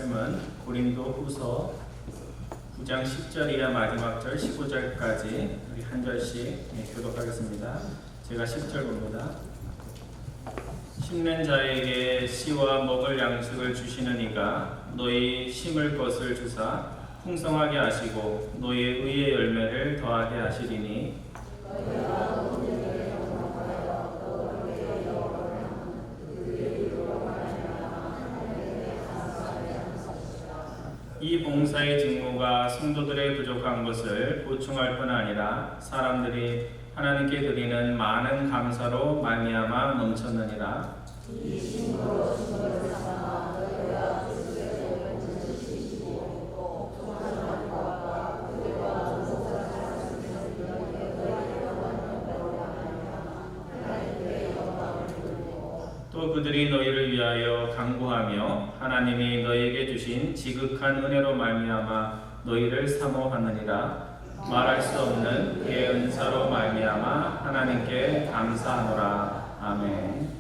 말씀은 고린도후서 9장 10절 이하 마지막 절 15절까지 우리 한 절씩 교독하겠습니다. 제가 10절 봅니다. 심는 자에게 씨와 먹을 양식을 주시는 이가 너희 심을 것을 주사 풍성하게 하시고 너희의 의의 열매를 더하게 하시리니 이 봉사의 직무가 성도들의 부족한 것을 보충할 뿐 아니라 사람들이 하나님께 드리는 많은 감사로 말미암아 넘쳤느니라. 또 그들이 너희를 위하여 간구하며 하나님이 너희에게 주신 지극한 은혜로 말미암아 너희를 사모하느니라. 말할 수 없는 그의 은사로 말미암아 하나님께 감사하노라. 아멘.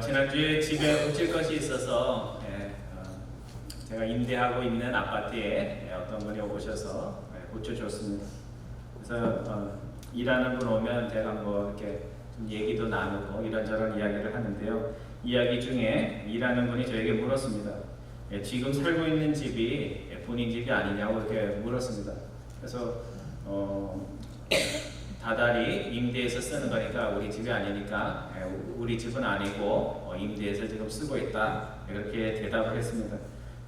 지난주에 집에 고칠 것이 있어서 제가 임대하고 있는 아파트에 어떤 분이 오셔서 고쳐줬습니다. 그래서 일하는 분 오면 제가 뭐 이렇게 좀 얘기도 나누고 이런저런 이야기를 하는데요. 이야기 중에 일하는 분이 저에게 물었습니다. 지금 살고 있는 집이 본인 집이 아니냐고 이렇게 물었습니다. 그래서 다달이 임대해서 쓰는 거니까 우리 집이 아니니까 우리 집은 아니고 임대해서 지금 쓰고 있다 이렇게 대답을 했습니다.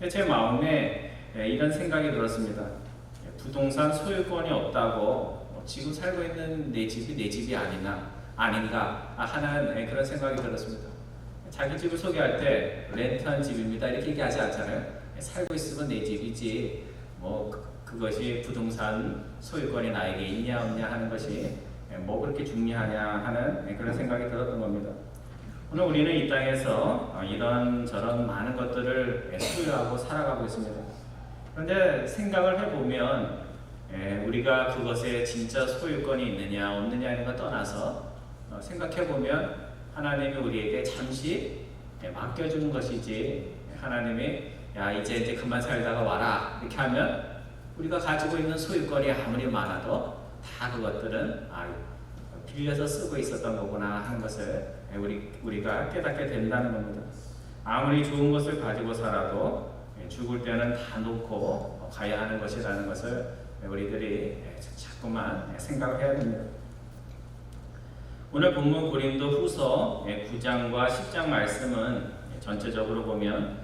제 마음에 이런 생각이 들었습니다. 부동산 소유권이 없다고 지금 살고 있는 내 집이 내 집이 아닌가 하는 그런 생각이 들었습니다. 자기 집을 소개할 때 렌트한 집입니다 이렇게 얘기하지 않잖아요. 살고 있으면 내 집이지 뭐 그것이 부동산 소유권이 나에게 있냐 없냐 하는 것이 뭐 그렇게 중요하냐 하는 그런 생각이 들었던 겁니다. 오늘 우리는 이 땅에서 이런저런 많은 것들을 소유하고 살아가고 있습니다. 그런데 생각을 해보면 우리가 그것에 진짜 소유권이 있느냐 없느냐 하는 것 떠나서 생각해보면 하나님이 우리에게 잠시 맡겨주는 것이지 하나님이 야 이제 그만 살다가 와라 이렇게 하면 우리가 가지고 있는 소유권이 아무리 많아도 다 그것들은 빌려서 쓰고 있었던 거구나 하는 것을 우리가 깨닫게 된다는 겁니다. 아무리 좋은 것을 가지고 살아도 죽을 때는 다 놓고 가야 하는 것이라는 것을 우리들이 자꾸만 생각을 해야 됩니다. 오늘 본문 고린도 후서 9장과 10장 말씀은 전체적으로 보면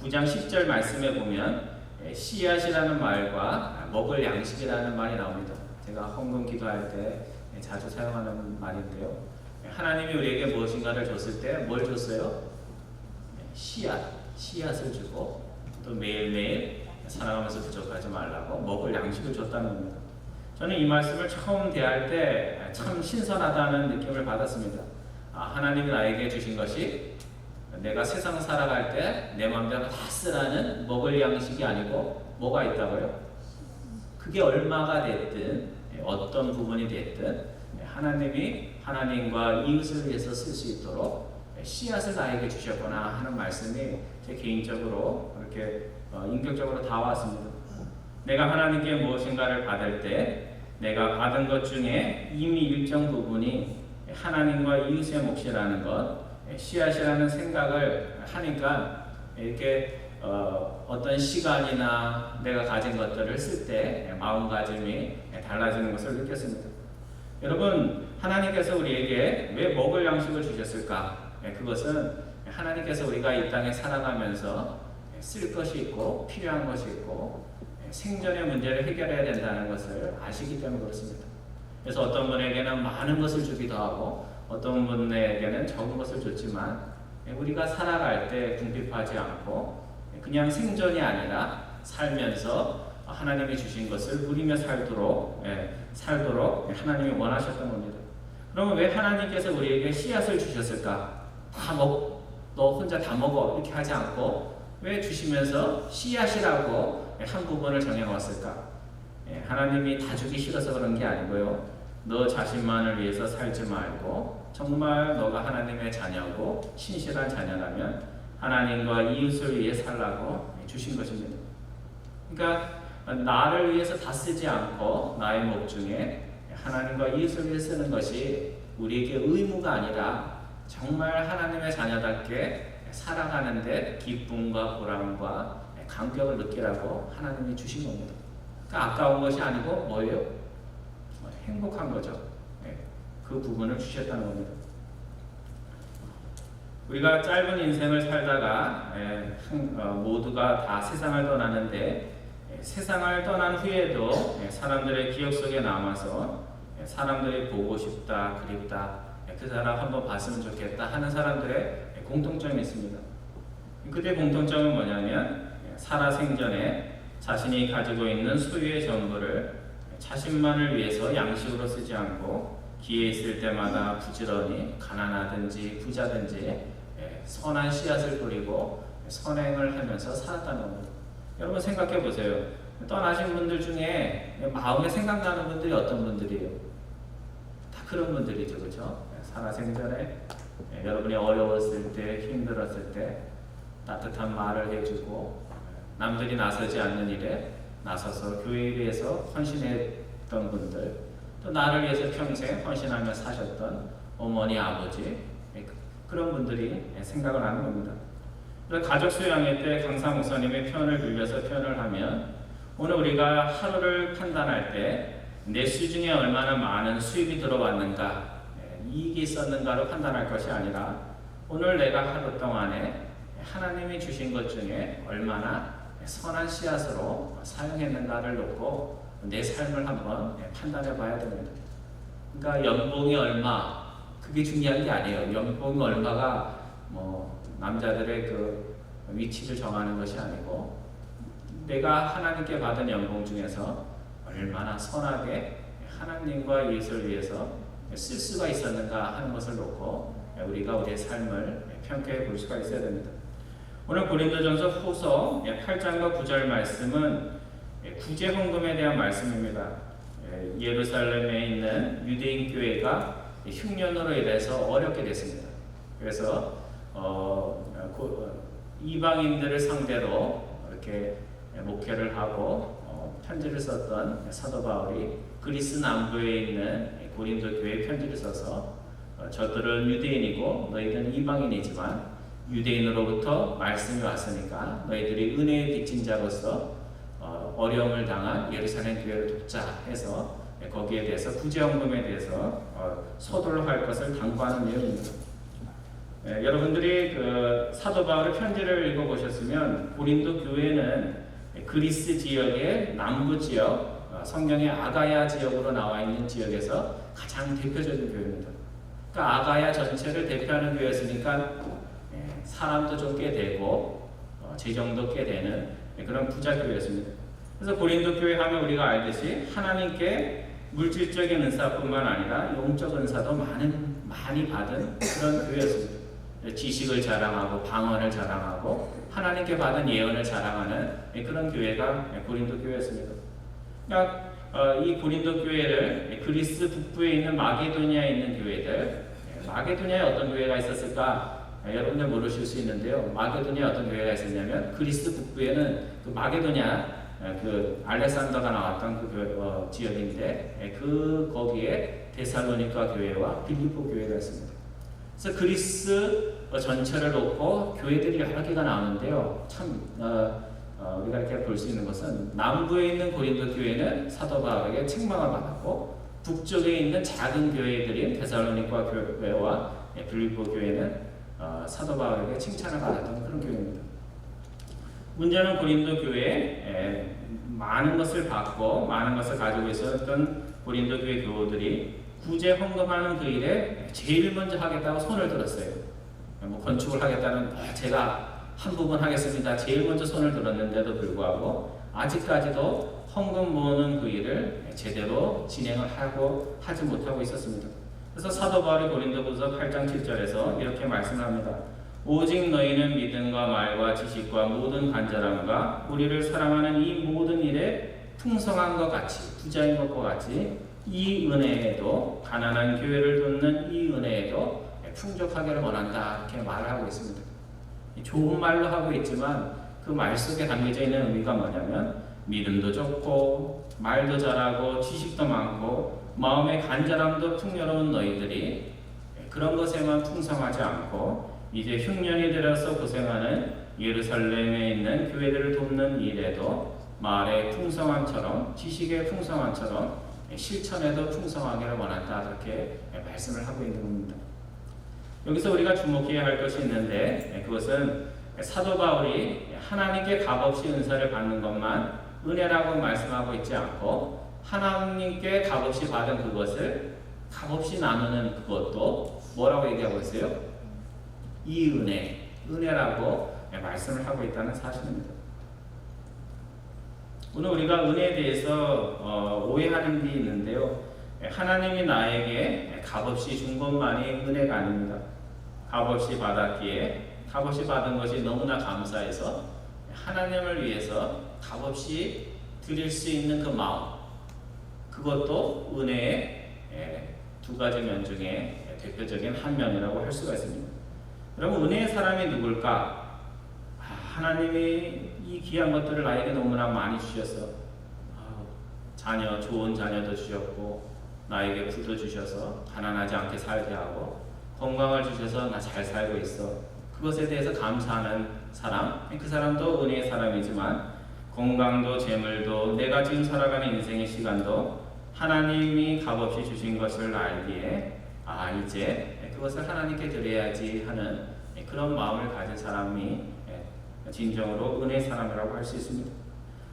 9장 10절 말씀에 보면 씨앗이라는 말과 먹을 양식이라는 말이 나옵니다. 제가 헌금 기도할 때 자주 사용하는 말인데요. 하나님이 우리에게 무엇인가를 줬을 때 뭘 줬어요? 씨앗을 주고 또 매일매일 살아가면서 부족하지 말라고 먹을 양식을 줬다는 겁니다. 저는 이 말씀을 처음 대할 때 참 신선하다는 느낌을 받았습니다. 하나님이 나에게 주신 것이 내가 세상 살아갈 때 내 마음대로 다 쓰라는 먹을 양식이 아니고 뭐가 있다고요? 그게 얼마가 됐든 어떤 부분이 됐든 하나님이 하나님과 이웃을 위해서 쓸 수 있도록 씨앗을 나에게 주셨구나 하는 말씀이 제 개인적으로 이렇게 인격적으로 다와왔습니다. 내가 하나님께 무엇인가를 받을 때 내가 받은 것 중에 이미 일정 부분이 하나님과 이웃의 몫이라는 것, 씨앗이라는 생각을 하니까 이렇게 어떤 시간이나 내가 가진 것들을 쓸 때 마음가짐이 달라지는 것을 느꼈습니다. 여러분, 하나님께서 우리에게 왜 먹을 양식을 주셨을까? 그것은 하나님께서 우리가 이 땅에 살아가면서 쓸 것이 있고 필요한 것이 있고 생존의 문제를 해결해야 된다는 것을 아시기 때문에 그렇습니다. 그래서 어떤 분에게는 많은 것을 주기도 하고 어떤 분에게는 적은 것을 줬지만 우리가 살아갈 때 궁핍하지 않고 그냥 생존이 아니라 살면서 하나님이 주신 것을 누리며 살도록 하나님이 원하셨던 겁니다. 그러면 왜 하나님께서 우리에게 씨앗을 주셨을까? 너 혼자 다 먹어 이렇게 하지 않고 왜 주시면서 씨앗이라고 한 부분을 정해놓았을까? 하나님이 다 주기 싫어서 그런 게 아니고요. 너 자신만을 위해서 살지 말고 정말 너가 하나님의 자녀고 신실한 자녀라면 하나님과 이웃을 위해 살라고 주신 것입니다. 그러니까 나를 위해서 다 쓰지 않고 나의 목 중에 하나님과 이웃을 위해 쓰는 것이 우리에게 의무가 아니라 정말 하나님의 자녀답게 살아가는데 기쁨과 보람과 감격을 느끼라고 하나님이 주신 겁니다. 그러니까 아까운 것이 아니고 뭐예요? 행복한 거죠. 그 부분을 주셨다는 겁니다. 우리가 짧은 인생을 살다가 모두가 다 세상을 떠나는데 세상을 떠난 후에도 사람들의 기억 속에 남아서 사람들이 보고 싶다, 그립다, 그 사람 한번 봤으면 좋겠다 하는 사람들의 공통점이 있습니다. 그들의 공통점은 뭐냐면 살아생전에 자신이 가지고 있는 소유의 전부를 자신만을 위해서 양식으로 쓰지 않고 기회 있을 때마다 부지런히 가난하든지 부자든지 선한 씨앗을 뿌리고 선행을 하면서 살았다는 겁니다. 여러분 생각해 보세요. 떠나신 분들 중에 마음에 생각나는 분들이 어떤 분들이에요? 다 그런 분들이죠, 그렇죠? 살아생전에 여러분이 어려웠을 때, 힘들었을 때 따뜻한 말을 해주고 남들이 나서지 않는 일에 나서서 교회에 위해서 헌신했던 분들, 또 나를 위해서 평생 헌신하며 사셨던 어머니, 아버지, 그런 분들이 생각을 하는 겁니다. 가족 수양회 때 강사 목사님의 표현을 빌려서 표현을 하면 오늘 우리가 하루를 판단할 때 내 수중에 얼마나 많은 수입이 들어왔는가, 이익이 있었는가로 판단할 것이 아니라 오늘 내가 하루 동안에 하나님이 주신 것 중에 얼마나 선한 씨앗으로 사용했는가를 놓고 내 삶을 한번 판단해 봐야 됩니다. 그러니까 연봉이 얼마, 그게 중요한 게 아니에요. 연봉이 얼마가 남자들의 그 위치를 정하는 것이 아니고 내가 하나님께 받은 연봉 중에서 얼마나 선하게 하나님과 이웃을 위해서 쓸 수가 있었는가 하는 것을 놓고 우리가 우리의 삶을 평가해 볼 수가 있어야 됩니다. 오늘 고린도전서 후서 8장과 9절 말씀은 구제 헌금에 대한 말씀입니다. 예루살렘에 있는 유대인 교회가 흉년으로 인해서 어렵게 됐습니다. 그래서 이방인들을 상대로 이렇게 목회를 하고 편지를 썼던 사도 바울이 그리스 남부에 있는 고린도 교회에 편지를 써서 저들은 유대인이고 너희들은 이방인이지만 유대인으로부터 말씀이 왔으니까 너희들이 은혜에 빚진 자로서 어려움을 당한 예루살렘 교회를 돕자 해서 거기에 대해서 구제헌금에 대해서 서둘러 할 것을 당부하는 내용입니다. 여러분들이 그 사도 바울의 편지를 읽어보셨으면 고린도 교회는 그리스 지역의 남부 지역, 성경의 아가야 지역으로 나와 있는 지역에서 가장 대표적인 교회입니다. 그러니까 아가야 전체를 대표하는 교회였으니까 사람도 좀 꽤 되고 재정도 꽤 되는 그런 부자 교회였습니다. 그래서 고린도 교회 하면 우리가 알듯이 하나님께 물질적인 은사뿐만 아니라 영적 은사도 많이 받은 그런 교회였습니다. 지식을 자랑하고 방언을 자랑하고 하나님께 받은 예언을 자랑하는 그런 교회가 고린도 교회였습니다. 그러니까 이 고린도 교회를 그리스 북부에 있는 마게도니아에 있는 교회들, 마게도니아에 어떤 교회가 있었을까? 여러분들 모르실 수 있는데요. 마게도니아에 어떤 교회가 있었냐면 그리스 북부에는 그 마게도니아 그 알렉산더가 나왔던 그 지역인데 거기에 데살로니가 교회와 빌립보 교회가 있습니다. 그래서 그리스 전체를 놓고 교회들이 여러 개가 나오는데요. 참 우리가 이렇게 볼 수 있는 것은 남부에 있는 고린도 교회는 사도 바울에게 책망을 받았고 북쪽에 있는 작은 교회들인 데살로니가 교회와 빌립보 교회는 사도 바울에게 칭찬을 받았던 그런 교회입니다. 문제는 고린도 교회에 많은 것을 받고 많은 것을 가지고 있었던 고린도 교회 교우들이 구제 헌금하는 그 일에 제일 먼저 하겠다고 손을 들었어요. 건축을 하겠다는 제가 한 부분 하겠습니다. 제일 먼저 손을 들었는데도 불구하고 아직까지도 헌금 모으는 그 일을 제대로 진행을 하지 못하고 있었습니다. 그래서 사도 바울이 고린도후서 8장 7절에서 이렇게 말씀합니다. 오직 너희는 믿음과 말과 지식과 모든 간절함과 우리를 사랑하는 이 모든 일에 풍성한 것 같이 부자인 것과 같이 이 은혜에도 가난한 교회를 돕는 이 은혜에도 풍족하기를 원한다 이렇게 말을 하고 있습니다. 좋은 말로 하고 있지만 그 말 속에 담겨져 있는 의미가 뭐냐면 믿음도 좋고 말도 잘하고 지식도 많고 마음의 간절함도 풍요로운 너희들이 그런 것에만 풍성하지 않고 이제 흉년이 들어서 고생하는 예루살렘에 있는 교회들을 돕는 일에도 말의 풍성함처럼 지식의 풍성함처럼 실천에도 풍성하기를 원한다. 그렇게 말씀을 하고 있는 겁니다. 여기서 우리가 주목해야 할 것이 있는데 그것은 사도 바울이 하나님께 값없이 은사를 받는 것만 은혜라고 말씀하고 있지 않고 하나님께 값없이 받은 그것을 값없이 나누는 그것도 뭐라고 얘기하고 있어요? 이 은혜라고 말씀을 하고 있다는 사실입니다. 오늘 우리가 은혜에 대해서 오해하는 게 있는데요. 하나님이 나에게 값없이 준 것만이 은혜가 아닙니다. 값없이 받았기에 값없이 받은 것이 너무나 감사해서 하나님을 위해서 값없이 드릴 수 있는 그 마음, 그것도 은혜의 두 가지 면 중에 대표적인 한 면이라고 할 수가 있습니다. 여러분, 은혜의 사람이 누굴까? 하나님이 이 귀한 것들을 나에게 너무나 많이 주셔서 자녀, 좋은 자녀도 주셨고 나에게 부도 주셔서 가난하지 않게 살게 하고 건강을 주셔서 나 잘 살고 있어. 그것에 대해서 감사하는 사람, 그 사람도 은혜의 사람이지만 건강도 재물도 내가 지금 살아가는 인생의 시간도 하나님이 값없이 주신 것을 알기에 이제 그것을 하나님께 드려야지 하는 그런 마음을 가진 사람이 진정으로 은혜의 사람이라고 할 수 있습니다.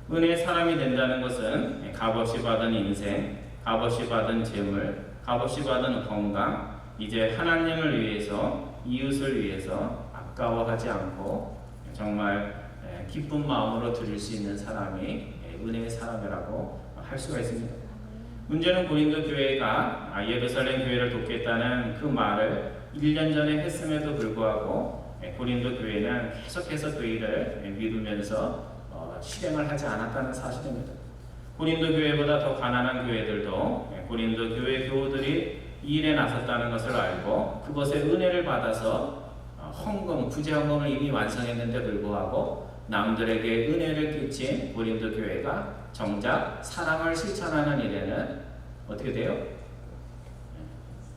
은혜의 사람이 된다는 것은 값없이 받은 인생, 값없이 받은 재물, 값없이 받은 건강, 이제 하나님을 위해서, 이웃을 위해서 아까워하지 않고 정말 기쁜 마음으로 드릴 수 있는 사람이 은혜의 사람이라고 할 수가 있습니다. 문제는 고린도 교회가 예루살렘 교회를 돕겠다는 그 말을 1년 전에 했음에도 불구하고 고린도 교회는 계속해서 그 일을 미루면서 실행을 하지 않았다는 사실입니다. 고린도 교회보다 더 가난한 교회들도 고린도 교회 교우들이 이 일에 나섰다는 것을 알고 그것에 은혜를 받아서 헌금, 부재헌금을 이미 완성했는데 불구하고 남들에게 은혜를 끼친 고린도 교회가 정작 사랑을 실천하는 일에는 어떻게 돼요?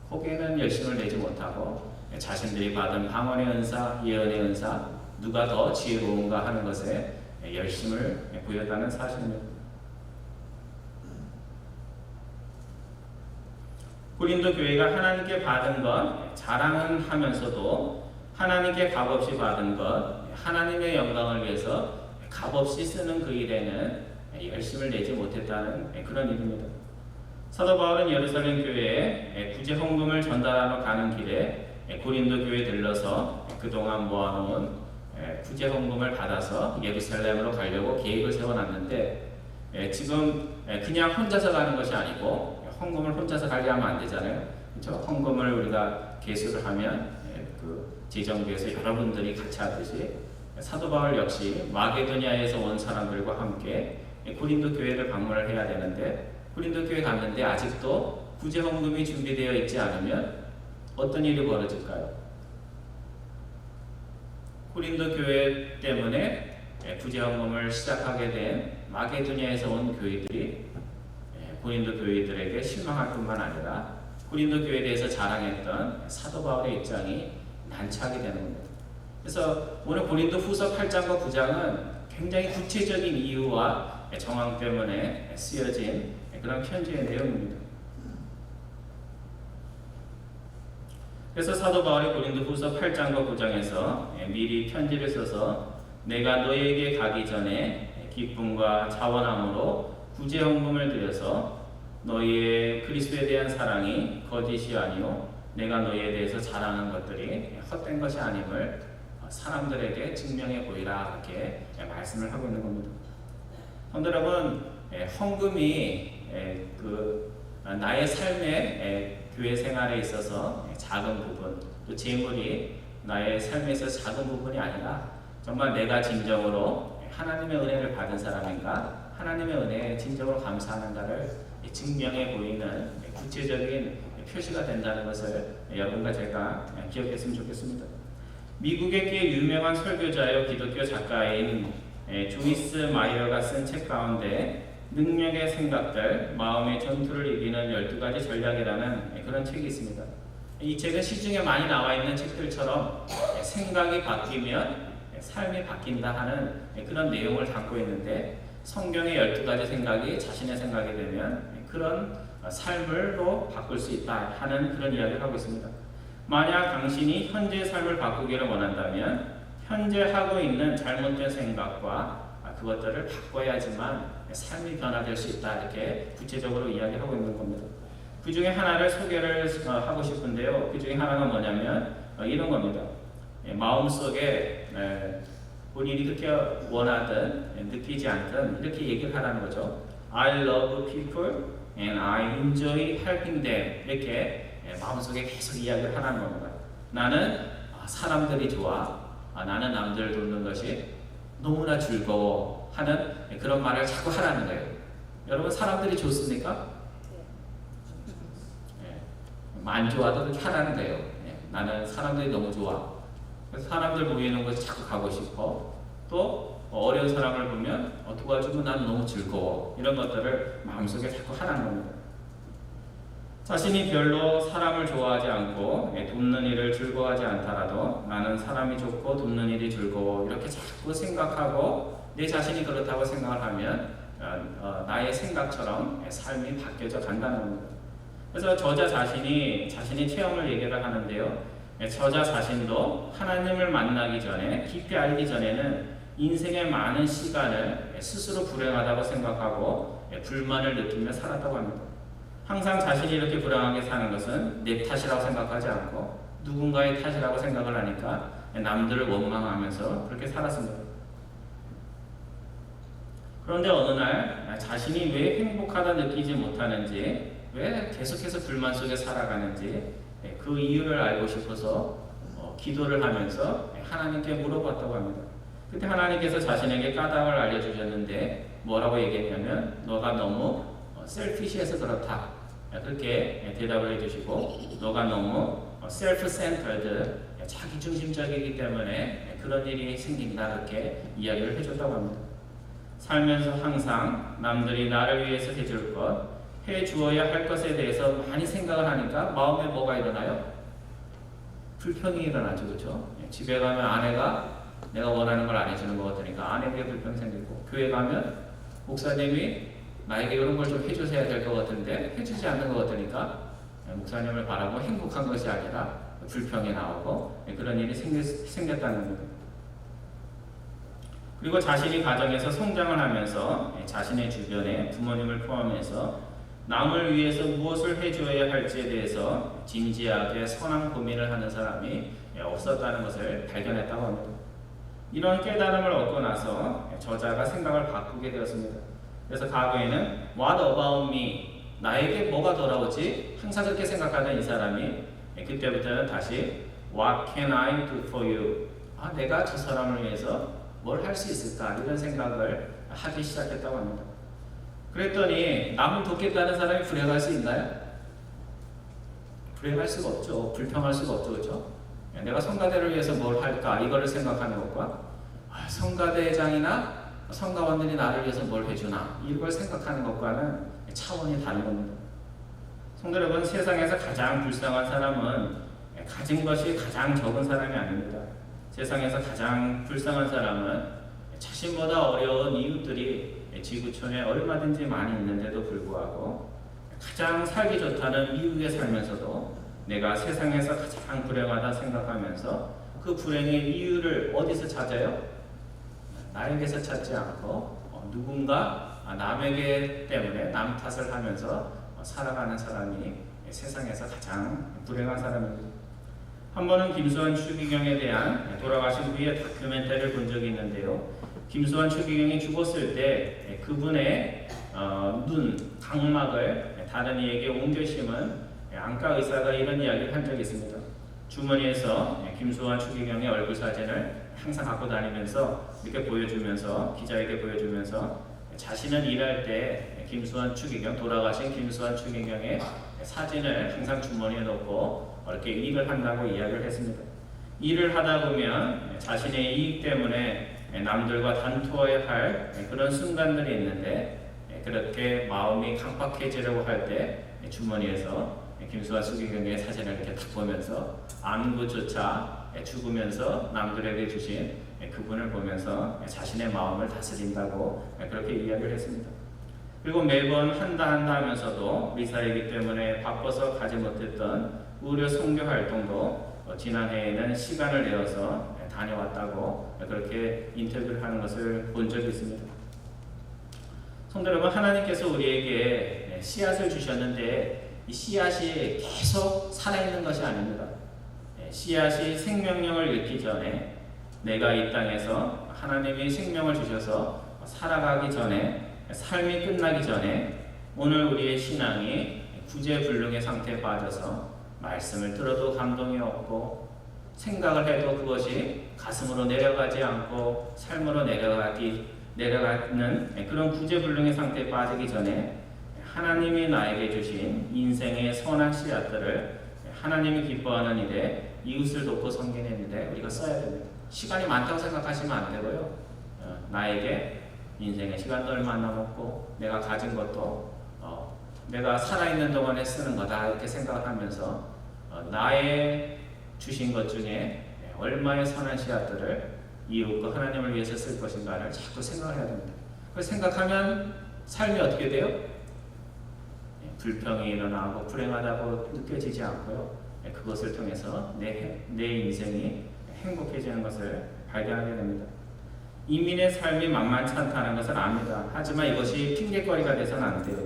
거기에는 열심을 내지 못하고 자신들이 받은 방언의 은사, 예언의 은사, 누가 더 지혜로운가 하는 것에 열심을 보였다는 사실입니다. 고린도 교회가 하나님께 받은 것 자랑은 하면서도 하나님께 값없이 받은 것, 하나님의 영광을 위해서 값없이 쓰는 그 일에는 열심을 내지 못했다는 그런 일입니다. 사도 바울은 예루살렘 교회에 구제 헌금을 전달하러 가는 길에 고린도 교회에 들러서 그동안 모아놓은 구제 헌금을 받아서 예루살렘으로 가려고 계획을 세워놨는데 지금 그냥 혼자서 가는 것이 아니고 헌금을 혼자서 가게 하면 안 되잖아요. 그렇죠? 헌금을 우리가 계수를 하면 그 재정부에서 여러분들이 같이 하듯이 사도 바울 역시 마게도냐에서 온 사람들과 함께 고린도 교회를 방문을 해야 되는데 고린도 교회 갔는데 아직도 구제 헌금이 준비되어 있지 않으면 어떤 일이 벌어질까요? 고린도 교회 때문에 구제 헌금을 시작하게 된 마게도냐에서 온 교회들이 고린도 교회들에게 실망할 뿐만 아니라 고린도 교회에 대해서 자랑했던 사도 바울의 입장이 난처하게 되는 겁니다. 그래서 오늘 고린도 후서 8장과 9장은 굉장히 구체적인 이유와 정황 때문에 쓰여진 그런 편지의 내용입니다. 그래서 사도 바울이 고린도 후서 8장과 9장에서 미리 편지를 써서 내가 너희에게 가기 전에 기쁨과 자원함으로 구제헌금을 드려서 너희의 그리스도에 대한 사랑이 거짓이 아니요 내가 너희에 대해서 자랑하는 것들이 헛된 것이 아님을 사람들에게 증명해 보이라 이렇게 말씀을 하고 있는 겁니다. 성도 여러분, 헌금이 나의 삶의 교회 생활에 있어서 작은 부분, 또 재물이 나의 삶에서 작은 부분이 아니라 정말 내가 진정으로 하나님의 은혜를 받은 사람인가, 하나님의 은혜에 진정으로 감사하는가를 증명해 보이는 구체적인 표시가 된다는 것을 여러분과 제가 기억했으면 좋겠습니다. 미국의 꽤 유명한 설교자요 기독교 작가인 조이스 마이어가 쓴 책 가운데 능력의 생각들, 마음의 전투를 이기는 12가지 전략이라는 그런 책이 있습니다. 이 책은 시중에 많이 나와 있는 책들처럼 생각이 바뀌면 삶이 바뀐다 하는 그런 내용을 담고 있는데, 성경의 12가지 생각이 자신의 생각이 되면 그런 삶을로 바꿀 수 있다 하는 그런 이야기를 하고 있습니다. 만약 당신이 현재의 삶을 바꾸기를 원한다면 현재 하고 있는 잘못된 생각과 그것들을 바꿔야지만 삶이 변화될 수 있다, 이렇게 구체적으로 이야기하고 있는 겁니다. 그 중에 하나를 소개를 하고 싶은데요. 그 중에 하나가 뭐냐면 이런 겁니다. 마음속에 본인이 그렇게 원하든 느끼지 않든 이렇게 얘기를 하라는 거죠. I love people and I enjoy helping them. 이렇게 마음속에 계속 이야기를 하라는 겁니다. 나는 사람들이 좋아. 나는 남들을 돕는 것이 너무나 즐거워 하는 그런 말을 자꾸 하라는 거예요. 여러분, 사람들이 좋습니까? 안 좋아도 그렇게 하라는 거예요. 나는 사람들이 너무 좋아. 그래서 사람들 모이는 곳에 자꾸 가고 싶어. 또 어려운 사람을 보면 도와주고 나는 너무 즐거워. 이런 것들을 마음속에 자꾸 하라는 겁니다. 자신이 별로 사람을 좋아하지 않고 돕는 일을 즐거워하지 않더라도 나는 사람이 좋고 돕는 일이 즐거워, 이렇게 자꾸 생각하고 내 자신이 그렇다고 생각을 하면 나의 생각처럼 삶이 바뀌어져 간다는 겁니다. 그래서 저자 자신이 자신의 체험을 얘기를 하는데요. 저자 자신도 하나님을 만나기 전에, 깊이 알기 전에는 인생의 많은 시간을 스스로 불행하다고 생각하고 불만을 느끼며 살았다고 합니다. 항상 자신이 이렇게 불행하게 사는 것은 내 탓이라고 생각하지 않고 누군가의 탓이라고 생각을 하니까 남들을 원망하면서 그렇게 살았습니다. 그런데 어느 날 자신이 왜 행복하다 느끼지 못하는지, 왜 계속해서 불만 속에 살아가는지 그 이유를 알고 싶어서 기도를 하면서 하나님께 물어봤다고 합니다. 그때 하나님께서 자신에게 까닭을 알려주셨는데 뭐라고 얘기했냐면, 너가 너무 셀피시해서 그렇다, 그렇게 대답을 해주시고, 너가 너무 self-centered, 자기중심적이기 때문에 그런 일이 생긴다, 이렇게 이야기를 해줬다고 합니다. 살면서 항상 남들이 나를 위해서 해줄 것, 해주어야 할 것에 대해서 많이 생각을 하니까 마음에 뭐가 일어나요? 불평이 일어나죠. 그렇죠? 집에 가면 아내가 내가 원하는 걸 안 해주는 것 같으니까 아내에게 불평이 생기고, 교회 가면 목사님이 나에게 이런 걸 좀 해주셔야 될 것 같은데 해주지 않는 것 같으니까 목사님을 바라고 행복한 것이 아니라 불평이 나오고 그런 일이 생겼다는 겁니다. 그리고 자신이 가정에서 성장을 하면서 자신의 주변에 부모님을 포함해서 남을 위해서 무엇을 해줘야 할지에 대해서 진지하게 선한 고민을 하는 사람이 없었다는 것을 발견했다고 합니다. 이런 깨달음을 얻고 나서 저자가 생각을 바꾸게 되었습니다. 그래서 과거에는 What about me? 나에게 뭐가 돌아오지? 항상 그렇게 생각하던 이 사람이 그때부터는 다시 What can I do for you? 내가 저 사람을 위해서 뭘 할 수 있을까? 이런 생각을 하기 시작했다고 합니다. 그랬더니 남을 돕겠다는 사람이 불행할 수 있나요? 불행할 수가 없죠. 불평할 수가 없죠. 그렇죠? 내가 성가대를 위해서 뭘 할까? 이거를 생각하는 것과 성가대장이나 성가원들이 나를 위해서 뭘 해주나, 이걸 생각하는 것과는 차원이 다른 겁니다. 성도 여러분, 세상에서 가장 불쌍한 사람은 가진 것이 가장 적은 사람이 아닙니다. 세상에서 가장 불쌍한 사람은 자신보다 어려운 이웃들이 지구촌에 얼마든지 많이 있는데도 불구하고 가장 살기 좋다는 미국에 살면서도 내가 세상에서 가장 불행하다 생각하면서 그 불행의 이유를 어디서 찾아요? 나에게서 찾지 않고 누군가 남에게 때문에 남 탓을 하면서 살아가는 사람이 세상에서 가장 불행한 사람입니다. 한 번은 김수환 추기경에 대한 돌아가신 후의 다큐멘터리를 본 적이 있는데요. 김수환 추기경이 죽었을 때 그분의 눈, 각막을 다른 이에게 옮겨 심은 안과 의사가 이런 이야기를 한 적이 있습니다. 주머니에서 김수환 추기경의 얼굴 사진을 항상 갖고 다니면서 이렇게 보여주면서, 기자에게 보여주면서 자신은 일할 때 김수환 추기경, 돌아가신 김수환 추기경의 사진을 항상 주머니에 넣고 이렇게 일을 한다고 이야기를 했습니다. 일을 하다 보면 자신의 이익 때문에 남들과 다투어야 할 그런 순간들이 있는데, 그렇게 마음이 강팍해지려고 할 때 주머니에서 김수환 수기경의 사진을 이렇게 딱 보면서 안구조차 죽으면서 남들에게 주신 그분을 보면서 자신의 마음을 다스린다고 그렇게 이야기를 했습니다. 그리고 매번 한다 하면서도 리사이기 때문에 바빠서 가지 못했던 의료 선교 활동도 지난해에는 시간을 내어서 다녀왔다고 그렇게 인터뷰를 하는 것을 본 적이 있습니다. 성도 여러분, 하나님께서 우리에게 씨앗을 주셨는데 이 씨앗이 계속 살아있는 것이 아닙니다. 씨앗이 생명력을 잃기 전에, 내가 이 땅에서 하나님이 생명을 주셔서 살아가기 전에, 삶이 끝나기 전에 오늘 우리의 신앙이 구제불능의 상태에 빠져서 말씀을 들어도 감동이 없고 생각을 해도 그것이 가슴으로 내려가지 않고 삶으로 내려가는 그런 구제불능의 상태에 빠지기 전에 하나님이 나에게 주신 인생의 선한 씨앗들을 하나님이 기뻐하는 일에 이웃을 돕고 섬기는 일에 우리가 써야 됩니다. 시간이 많다고 생각하시면 안 되고요. 나에게 인생의 시간도 얼마 안 남았고 내가 가진 것도 내가 살아있는 동안에 쓰는 거다 이렇게 생각하면서 나의 주신 것 중에 얼마의 선한 씨앗들을 이웃과 하나님을 위해서 쓸 것인가를 자꾸 생각을 해야 됩니다. 그걸 생각하면 삶이 어떻게 돼요? 불평이 일어나고 불행하다고 느껴지지 않고요. 그것을 통해서 내 인생이 행복해지는 것을 발견하게 됩니다. 이민의 삶이 만만치 않다는 것을 압니다. 하지만 이것이 핑계거리가 돼서는 안 돼요.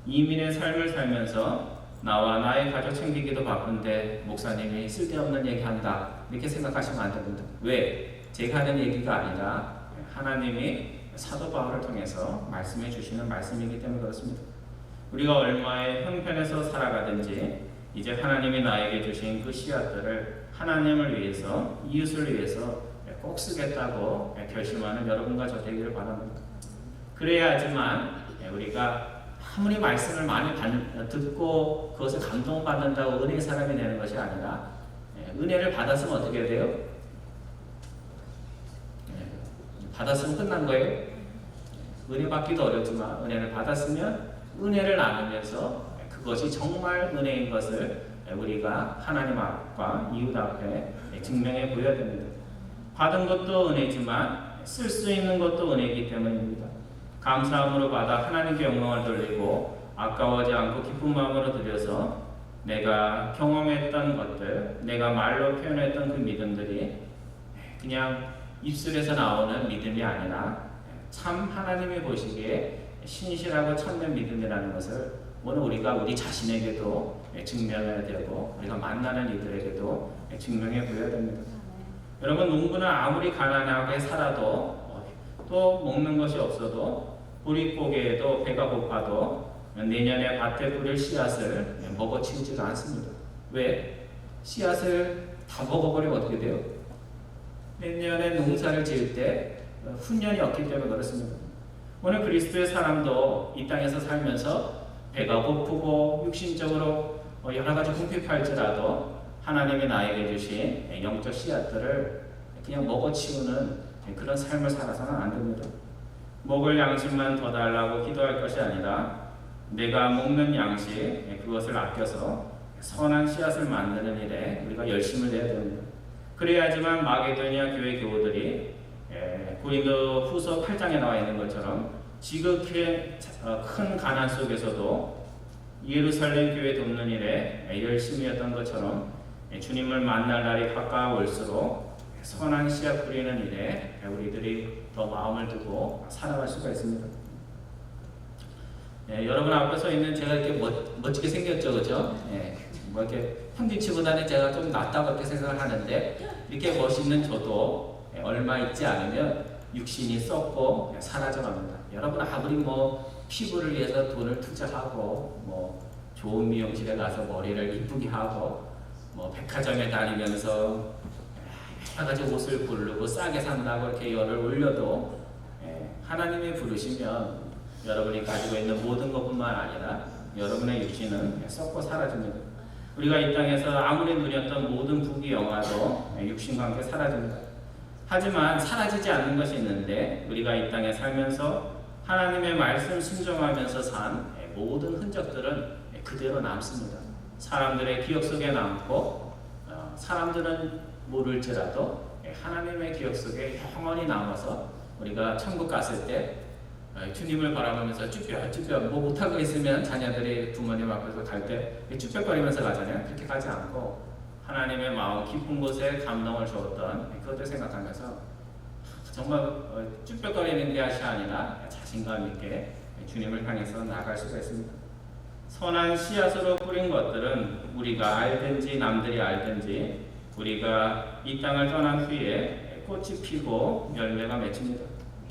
이민의 삶을 살면서 나와 나의 가족 챙기기도 바쁜데 목사님이 쓸데없는 얘기한다 이렇게 생각하시면 안 됩니다. 왜? 제가 하는 얘기가 아니라 하나님이 사도 바울을 통해서 말씀해 주시는 말씀이기 때문에 그렇습니다. 우리가 얼마의 형편에서 살아가든지 이제 하나님이 나에게 주신 그 씨앗들을 하나님을 위해서, 이웃을 위해서 꼭 쓰겠다고 결심하는 여러분과 저 되기를 바랍니다. 그래야지만 우리가 아무리 말씀을 많이 듣고 그것을 감동받는다고 은혜의 사람이 되는 것이 아니라 은혜를 받았으면 어떻게 돼요? 받았으면 끝난 거예요. 은혜 받기도 어렵지만 은혜를 받았으면 은혜를 나누면서 그것이 정말 은혜인 것을 우리가 하나님 앞과 이웃 앞에 증명해 보여야 됩니다. 받은 것도 은혜지만 쓸 수 있는 것도 은혜이기 때문입니다. 감사함으로 받아 하나님께 영광을 돌리고 아까워하지 않고 기쁜 마음으로 드려서 내가 경험했던 것들, 내가 말로 표현했던 그 믿음들이 그냥 입술에서 나오는 믿음이 아니라 참 하나님이 보시기에 신실하고 참된 믿음이라는 것을 오늘 우리가 우리 자신에게도 증명해야 되고 우리가 만나는 이들에게도 증명해 보여야 됩니다. 여러분, 농부는 아무리 가난하게 살아도 또 먹는 것이 없어도 보릿고개에도 배가 고파도 내년에 밭에 뿌릴 씨앗을 먹어치우지도 않습니다. 왜? 씨앗을 다 먹어버리면 어떻게 돼요? 내년에 농사를 지을 때 훈련이 없기 때문에 그렇습니다. 오늘 그리스도의 사람도 이 땅에서 살면서 배가 고프고 육신적으로 여러 가지 궁핍할지라도 하나님이 나에게 주신 영적 씨앗들을 그냥 먹어치우는 그런 삶을 살아서는 안 됩니다. 먹을 양식만 더 달라고 기도할 것이 아니라 내가 먹는 양식 그것을 아껴서 선한 씨앗을 만드는 일에 우리가 열심을 내야 됩니다. 그래야지만 마게도니아 교회 교우들이 고린도 후서 8장에 나와 있는 것처럼 지극히 큰 가난 속에서도 예루살렘 교회 돕는 일에 열심히 했던 것처럼 주님을 만날 날이 가까워올수록 선한 씨앗 뿌리는 일에 우리들이 더 마음을 두고 살아갈 수가 있습니다. 여러분 앞에 서 있는 제가 이렇게 멋지게 생겼죠, 그죠? 뭐 이렇게 평균치보다는 제가 좀 낫다고 이렇게 생각을 하는데 이렇게 멋있는 저도 얼마 있지 않으면 육신이 썩고 사라져갑니다. 여러분 아무리 뭐 피부를 위해서 돈을 투자하고 뭐 좋은 미용실에 가서 머리를 이쁘게 하고 뭐 백화점에 다니면서 여러 가지 옷을 고르고 싸게 산다고 이렇게 열을 올려도 하나님이 부르시면 여러분이 가지고 있는 모든 것뿐만 아니라 여러분의 육신은 썩고 사라집니다. 우리가 이 땅에서 아무리 누렸던 모든 부귀 영화도 육신과 함께 사라집니다. 하지만 사라지지 않는 것이 있는데 우리가 이 땅에 살면서 하나님의 말씀 순종하면서 산 모든 흔적들은 그대로 남습니다. 사람들의 기억 속에 남고 사람들은 모를지라도 하나님의 기억 속에 영원히 남아서 우리가 천국 갔을 때 주님을 바라보면서 쭈뼛쭈뼛 뭐 못하고 있으면 자녀들이 부모님 앞에서 갈 때 쭈뼛거리면서 가잖아요. 그렇게 가지 않고 하나님의 마음 깊은 곳에 감동을 주었던 그것을 생각하면서 정말 쭈뼛거리는 것이 아니라 자신감 있게 주님을 향해서 나아갈 수가 있습니다. 선한 씨앗으로 뿌린 것들은 우리가 알든지 남들이 알든지 우리가 이 땅을 떠난 후에 꽃이 피고 열매가 맺힙니다.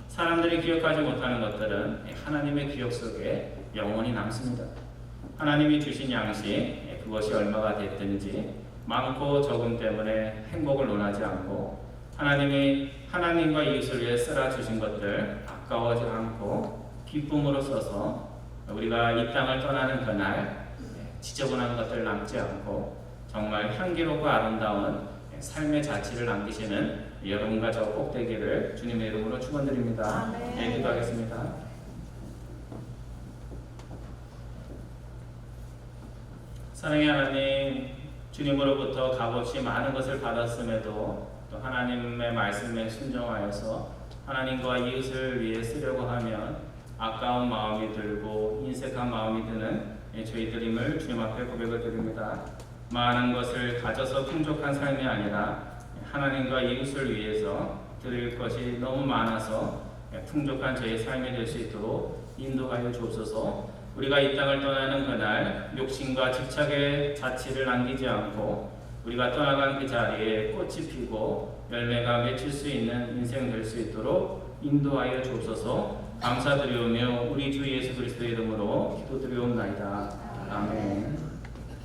사람들이 기억하지 못하는 것들은 하나님의 기억 속에 영원히 남습니다. 하나님이 주신 양식 그것이 얼마가 됐든지 많고 적음 때문에 행복을 논하지 않고 하나님과 이웃을 위해 쓰라 주신 것들 아까워하지 않고 기쁨으로 써서 우리가 이 땅을 떠나는 그날 지저분한 것들 남지 않고 정말 향기롭고 아름다운 삶의 자취를 남기시는 여러분과 저 꼭 되기를 주님의 이름으로 축원드립니다. 네, 기도하겠습니다. 사랑의 하나님, 주님으로부터 값없이 많은 것을 받았음에도 또 하나님의 말씀에 순종하여서 하나님과 이웃을 위해 쓰려고 하면 아까운 마음이 들고 인색한 마음이 드는 저희들임을 주님 앞에 고백을 드립니다. 많은 것을 가져서 풍족한 삶이 아니라 하나님과 이웃을 위해서 드릴 것이 너무 많아서 풍족한 저의 삶이 될 수 있도록 인도하여 주옵소서. 우리가 이 땅을 떠나는 그날 욕심과 집착의 자취를 남기지 않고 우리가 떠나간 그 자리에 꽃이 피고 열매가 맺힐 수 있는 인생 될 수 있도록 인도하여 주옵소서. 감사드리오며 우리 주 예수 그리스도의 이름으로 기도드리옵나이다. 아멘.